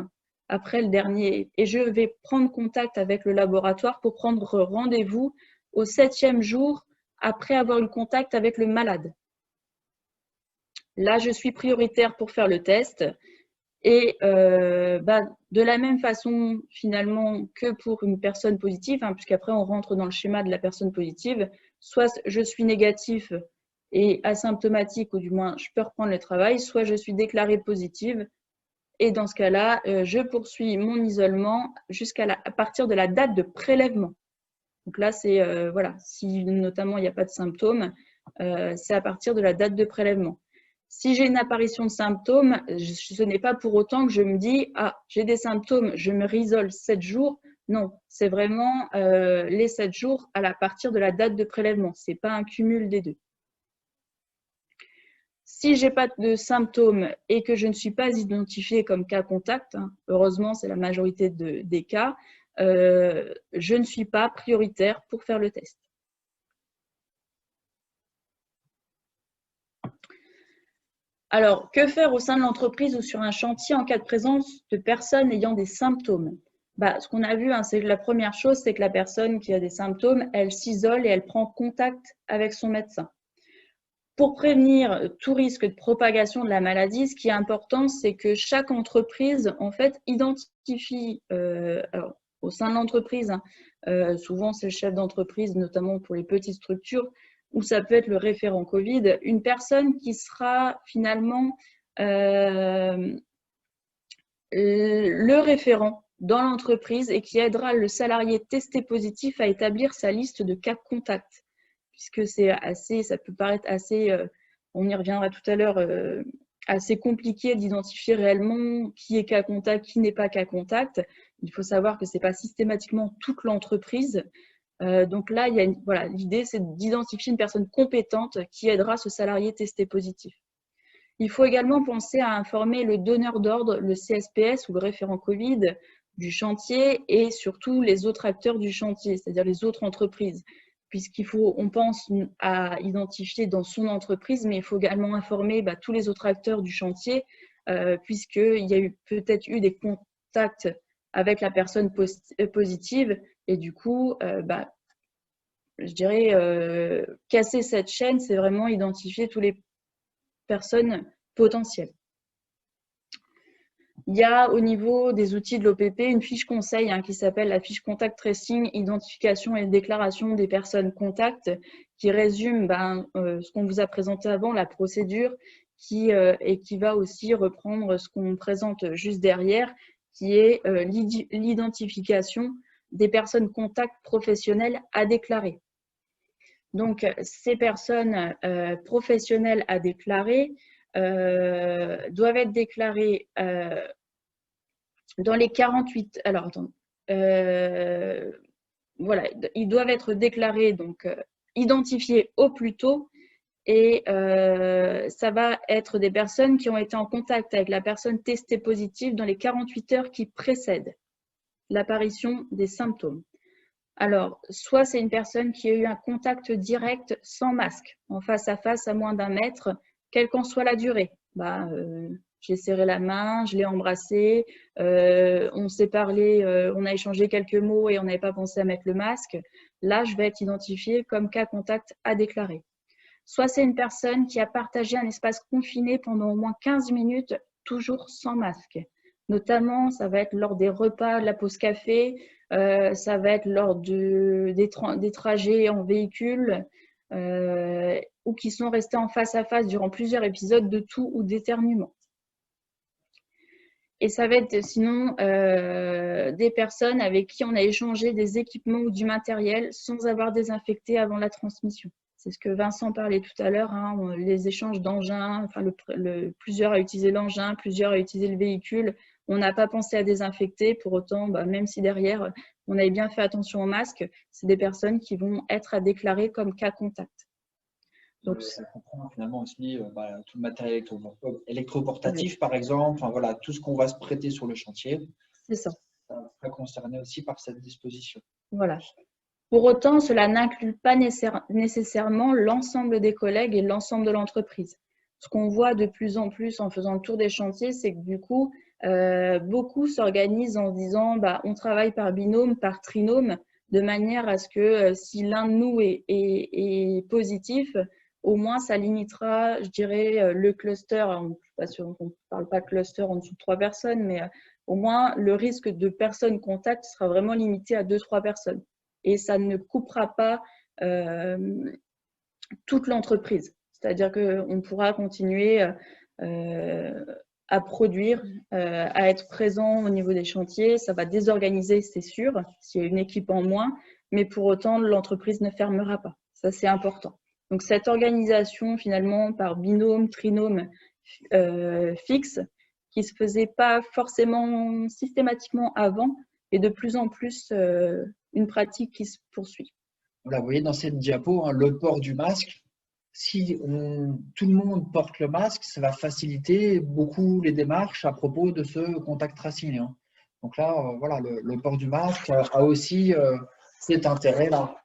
S2: après le dernier et je vais prendre contact avec le laboratoire pour prendre rendez-vous au 7e jour après avoir eu contact avec le malade. Là, je suis prioritaire pour faire le test. Et de la même façon, finalement, que pour une personne positive, hein, puisqu'après on rentre dans le schéma de la personne positive, soit je suis négatif et asymptomatique, ou du moins je peux reprendre le travail, soit je suis déclarée positive. Et dans ce cas-là, je poursuis mon isolement à partir de la date de prélèvement. Donc là, c'est voilà, si notamment il n'y a pas de symptômes, c'est à partir de la date de prélèvement. Si j'ai une apparition de symptômes, ce n'est pas pour autant que je me dis « Ah, j'ai des symptômes, je me réisole 7 jours ». Non, c'est vraiment les 7 jours à partir de la date de prélèvement. Ce n'est pas un cumul des deux. Si je n'ai pas de symptômes et que je ne suis pas identifiée comme cas contact, hein, heureusement, c'est la majorité des cas, je ne suis pas prioritaire pour faire le test. Alors, que faire au sein de l'entreprise ou sur un chantier en cas de présence de personnes ayant des symptômes? Ce qu'on a vu, hein, c'est que la première chose, c'est que la personne qui a des symptômes, elle s'isole et elle prend contact avec son médecin. Pour prévenir tout risque de propagation de la maladie, ce qui est important, c'est que chaque entreprise, en fait, identifie, alors, au sein de l'entreprise, hein, souvent c'est le chef d'entreprise, notamment pour les petites structures, ou ça peut être le référent Covid, une personne qui sera finalement le référent dans l'entreprise et qui aidera le salarié testé positif à établir sa liste de cas contacts. Puisque c'est assez, ça peut paraître assez, on y reviendra tout à l'heure, assez compliqué d'identifier réellement qui est cas contact, qui n'est pas cas contact. Il faut savoir que ce n'est pas systématiquement toute l'entreprise. Donc là, voilà, l'idée, c'est d'identifier une personne compétente qui aidera ce salarié testé positif. Il faut également penser à informer le donneur d'ordre, le CSPS ou le référent Covid du chantier et surtout les autres acteurs du chantier, c'est-à-dire les autres entreprises. On pense à identifier dans son entreprise, mais il faut également informer tous les autres acteurs du chantier, puisqu'il y a peut-être eu des contacts avec la personne positive. Et du coup, je dirais, casser cette chaîne, c'est vraiment identifier toutes les personnes potentielles. Il y a au niveau des outils de l'OPP une fiche conseil qui s'appelle la fiche contact tracing, identification et déclaration des personnes contacts, qui résume ce qu'on vous a présenté avant, la procédure, et qui va aussi reprendre ce qu'on présente juste derrière, qui est l'identification des personnes contacts professionnelles à déclarer. Donc, ces personnes professionnelles à déclarer doivent être déclarées dans les 48. Alors, attends. Voilà, ils doivent être déclarés, donc identifiés au plus tôt. Et ça va être des personnes qui ont été en contact avec la personne testée positive dans les 48 heures qui précèdent l'apparition des symptômes. Alors, soit c'est une personne qui a eu un contact direct sans masque, en face à face à moins d'1 mètre, quelle qu'en soit la durée. J'ai serré la main, je l'ai embrassé, on s'est parlé, on a échangé quelques mots et on n'avait pas pensé à mettre le masque. Là, je vais être identifiée comme cas contact à déclarer. Soit c'est une personne qui a partagé un espace confiné pendant au moins 15 minutes, toujours sans masque. Notamment, ça va être lors des repas, de la pause café, ça va être lors des trajets en véhicule, ou qui sont restés en face à face durant plusieurs épisodes de toux ou d'éternuement. Et ça va être sinon des personnes avec qui on a échangé des équipements ou du matériel sans avoir désinfecté avant la transmission. C'est ce que Vincent parlait tout à l'heure, les échanges d'engins, plusieurs a utilisé l'engin, plusieurs a utilisé le véhicule. On n'a pas pensé à désinfecter, pour autant, même si derrière, on avait bien fait attention au masque, c'est des personnes qui vont être à déclarer comme cas contact.
S3: Donc, ça comprend finalement aussi tout le matériel électroportatif, par exemple, voilà, tout ce qu'on va se prêter sur le chantier.
S2: C'est ça.
S3: Ça sera concerné aussi par cette disposition.
S2: Voilà. Pour autant, cela n'inclut pas nécessairement l'ensemble des collègues et l'ensemble de l'entreprise. Ce qu'on voit de plus en plus en faisant le tour des chantiers, c'est que du coup, beaucoup s'organisent en disant on travaille par binôme, par trinôme, de manière à ce que si l'un de nous est positif, au moins ça limitera, je dirais, le cluster. On ne parle pas de cluster en dessous de 3 personnes, mais au moins le risque de personnes contact sera vraiment limité à 2-3 personnes. Et ça ne coupera pas toute l'entreprise. C'est-à-dire qu'on pourra continuer à produire, à être présent au niveau des chantiers. Ça va désorganiser, c'est sûr, s'il y a une équipe en moins, mais pour autant, l'entreprise ne fermera pas. Ça, c'est important. Donc, cette organisation, finalement, par binôme, trinôme fixe, qui ne se faisait pas forcément systématiquement avant, et de plus en plus une pratique qui se poursuit.
S3: Voilà, vous voyez dans cette diapo, le port du masque. Si tout le monde porte le masque, ça va faciliter beaucoup les démarches à propos de ce contact tracing. Donc là, voilà, le port du masque a aussi cet intérêt-là.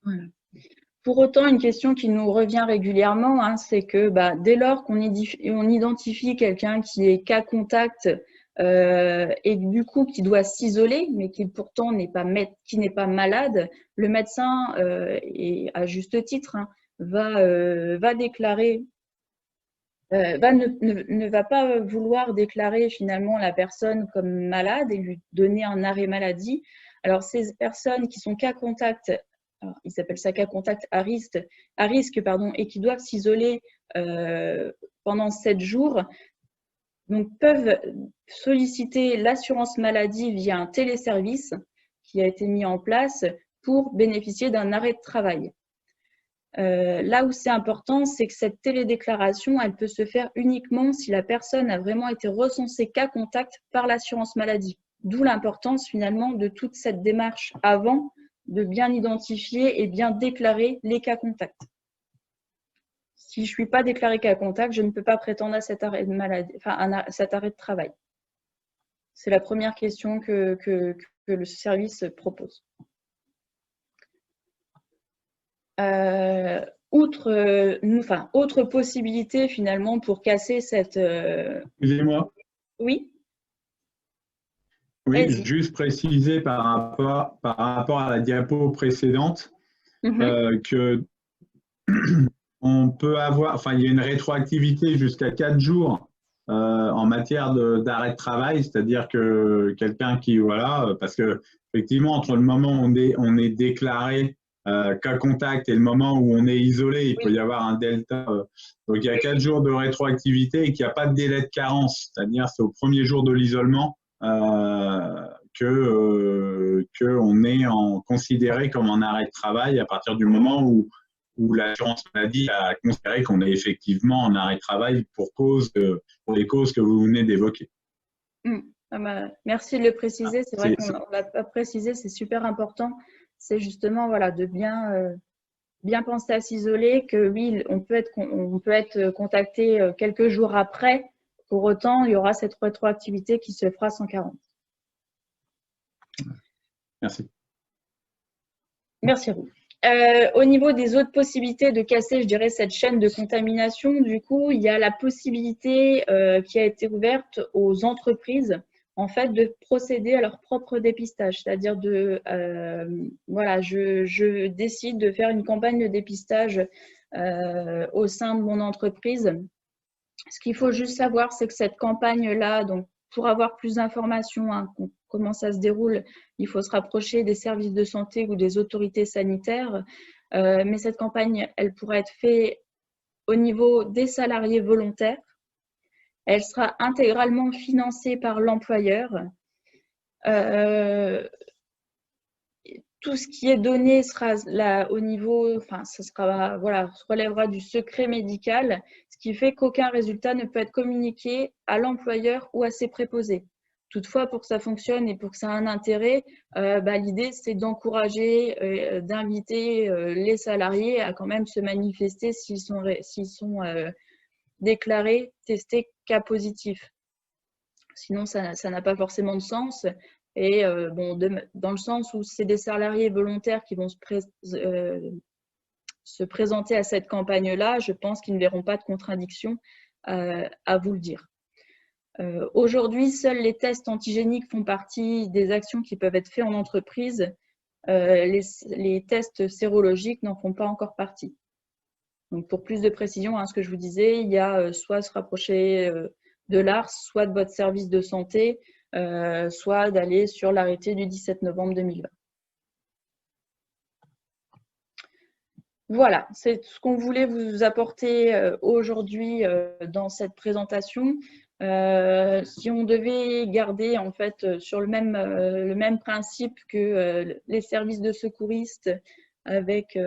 S2: Voilà. Pour autant, une question qui nous revient régulièrement, c'est que dès lors qu'on identifie quelqu'un qui est cas contact et du coup qui doit s'isoler, mais qui pourtant n'est pas malade, le médecin, et à juste titre, va déclarer, ne va pas vouloir déclarer finalement la personne comme malade et lui donner un arrêt maladie. Alors ces personnes qui sont cas contact, ils s'appellent ça cas contact à risque, et qui doivent s'isoler pendant 7 jours, donc peuvent solliciter l'assurance maladie via un téléservice qui a été mis en place pour bénéficier d'un arrêt de travail. Là où c'est important, c'est que cette télédéclaration, elle peut se faire uniquement si la personne a vraiment été recensée cas contact par l'assurance maladie. D'où l'importance finalement de toute cette démarche avant de bien identifier et bien déclarer les cas contacts. Si je ne suis pas déclaré cas contact, je ne peux pas prétendre à cet arrêt de maladie, cet arrêt de travail. C'est la première question que le service propose. Autre possibilité finalement pour casser cette…
S4: Excusez-moi.
S2: Oui.
S4: Oui,
S2: Vas-y.
S4: juste préciser par rapport à la diapo précédente que on peut avoir, enfin, il y a une rétroactivité jusqu'à 4 jours en matière d'arrêt de travail, c'est-à-dire que quelqu'un qui, voilà, parce que effectivement, entre le moment où on est déclaré cas contact et le moment où on est isolé, il peut y avoir un delta. Donc, il y a 4 jours de rétroactivité et qu'il n'y a pas de délai de carence, c'est-à-dire c'est au premier jour de l'isolement qu'on est considéré comme en arrêt de travail à partir du moment où l'assurance maladie a considéré qu'on est effectivement en arrêt de travail pour les causes que vous venez d'évoquer.
S2: Merci de le préciser. C'est vrai qu'on ne l'a pas précisé, c'est super important. C'est justement voilà, de bien penser à s'isoler, que oui, on peut être contacté quelques jours après. Pour autant, il y aura cette rétroactivité qui se fera sans carence.
S4: Merci.
S2: Merci, Roux. Au niveau des autres possibilités de casser, je dirais, cette chaîne de contamination, du coup, il y a la possibilité qui a été ouverte aux entreprises, en fait, de procéder à leur propre dépistage. C'est-à-dire voilà, je décide de faire une campagne de dépistage au sein de mon entreprise. Ce qu'il faut juste savoir, c'est que cette campagne-là, donc, pour avoir plus d'informations, comment ça se déroule, il faut se rapprocher des services de santé ou des autorités sanitaires. Mais cette campagne, elle pourra être faite au niveau des salariés volontaires. Elle sera intégralement financée par l'employeur. Tout ce qui est donné sera là au niveau, enfin, ça sera, voilà, relèvera du secret médical, ce qui fait qu'aucun résultat ne peut être communiqué à l'employeur ou à ses préposés. Toutefois, pour que ça fonctionne et pour que ça ait un intérêt, l'idée, c'est d'encourager, d'inviter les salariés à quand même se manifester s'ils sont déclarés, testés cas positif. Sinon, ça n'a pas forcément de sens. Et dans le sens où c'est des salariés volontaires qui vont se présenter à cette campagne-là, je pense qu'ils ne verront pas de contradiction à vous le dire. Aujourd'hui, seuls les tests antigéniques font partie des actions qui peuvent être faites en entreprise. Les tests sérologiques n'en font pas encore partie. Donc, pour plus de précision, ce que je vous disais, il y a soit se rapprocher de l'ARS, soit de votre service de santé, soit d'aller sur l'arrêté du 17 novembre 2020. Voilà, c'est ce qu'on voulait vous apporter aujourd'hui dans cette présentation. Si on devait garder en fait sur le même principe que les services de secouristes avec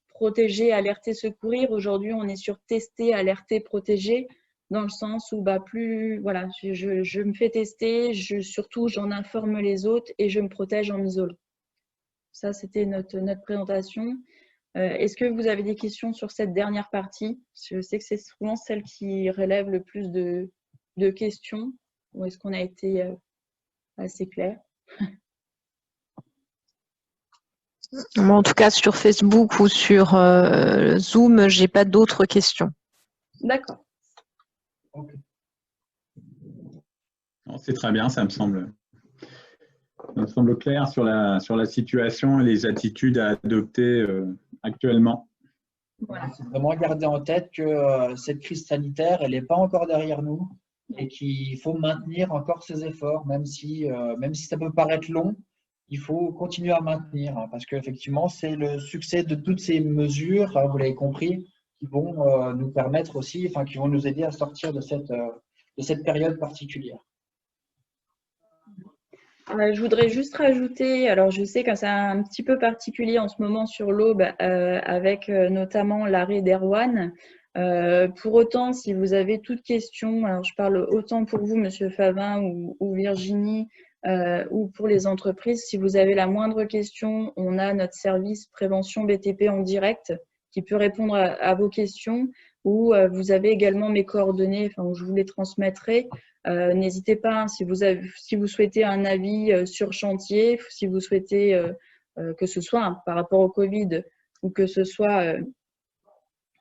S2: protéger, alerter, secourir, aujourd'hui on est sur tester, alerter, protéger, dans le sens où voilà, je me fais tester, surtout j'en informe les autres et je me protège en m'isolant. Ça, c'était notre présentation. Est-ce que vous avez des questions sur cette dernière partie? Je sais que c'est souvent celle qui relève le plus de questions. Ou est-ce qu'on a été assez clair?
S1: Moi, en tout cas, sur Facebook ou sur Zoom, j'ai pas d'autres questions.
S2: D'accord.
S3: Okay.
S4: C'est très bien, ça me semble clair sur la situation et les attitudes à adopter actuellement.
S3: Voilà. C'est vraiment garder en tête que cette crise sanitaire, elle n'est pas encore derrière nous et qu'il faut maintenir encore ces efforts, même si ça peut paraître long, il faut continuer à maintenir parce qu'effectivement, c'est le succès de toutes ces mesures, vous l'avez compris, qui vont nous permettre aussi, enfin, qui vont nous aider à sortir de cette période particulière.
S2: Je voudrais juste rajouter, alors je sais que c'est un petit peu particulier en ce moment sur l'Aube avec notamment l'arrêt d'Erwan. Pour autant, si vous avez toute question, alors je parle autant pour vous, Monsieur Favin ou Virginie, ou pour les entreprises, si vous avez la moindre question, on a notre service prévention BTP en direct qui peut répondre à vos questions, ou vous avez également mes coordonnées, enfin, où je vous les transmettrai. N'hésitez pas, si vous souhaitez un avis sur chantier, si vous souhaitez que ce soit par rapport au Covid ou que ce soit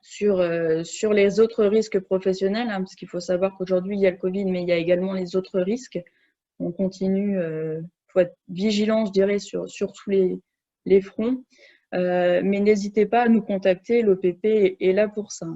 S2: sur les autres risques professionnels, parce qu'il faut savoir qu'aujourd'hui, il y a le Covid, mais il y a également les autres risques. on continue, faut être vigilant, je dirais, sur tous les fronts. Mais n'hésitez pas à nous contacter, l'OPP est là pour ça.